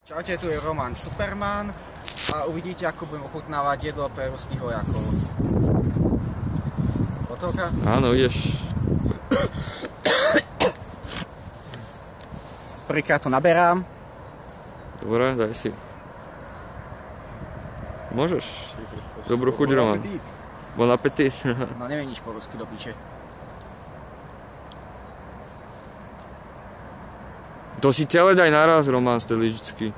Čaute, tu je Roman Superman a uvidíte, ako budem ochutnávať jedlo pre ruských vojakov. Hotovka? Áno, ideš. Prvýkrát to naberám. Dobre, daj si. Môžeš. Dobrú chuť, Roman. Bon appetit. No neviem nič po rusky do piče. To si celé daj naraz, Roman, z tej lyžičky.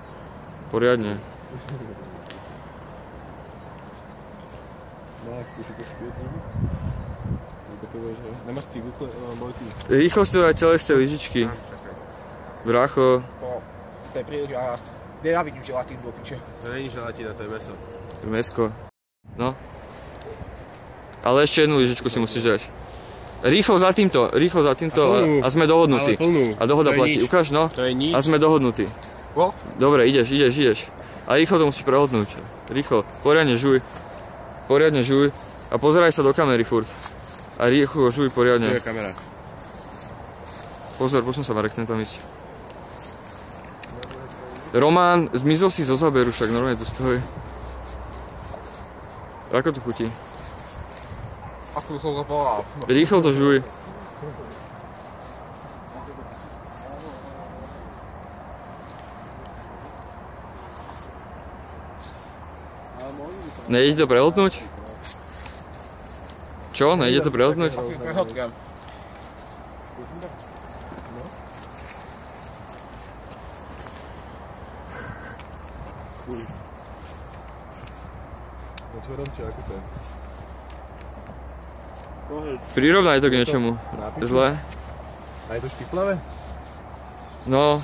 Poriadne. Chci si to spieť zuby? Nemáš cigulku, bojky? Rýchlo si to daj celé z tej lyžičky. Brácho. To je príliš a rast. Nenávidím želatín do piče. To není želatína, to je mäso. To je mäsko. No. Ale ešte jednu lyžičku si musíš dať. Rýchlo za týmto a sme dohodnutí. A dohoda platí. Ukáž, no. To je nič. A sme dohodnutí. Dobre, ideš. A rýchlo to musíš prehodnúť. Rýchlo. Poriadne žuj. A pozeraj sa do kamery furt. A rýchlo žuj poriadne. Tu je kamera. Pozor, posun sa, Marek, chcem tam ísť. Roman, zmizol si zo záberu, však normálne tu stojí. Ako to chutí? Rýchlo to žuj. Nejde to prehltnúť? Čo? Nejde to prehltnúť? Prehodkám. Ako to je? Prirovnaj to k niečomu. Zle? A je to štiplavé? No,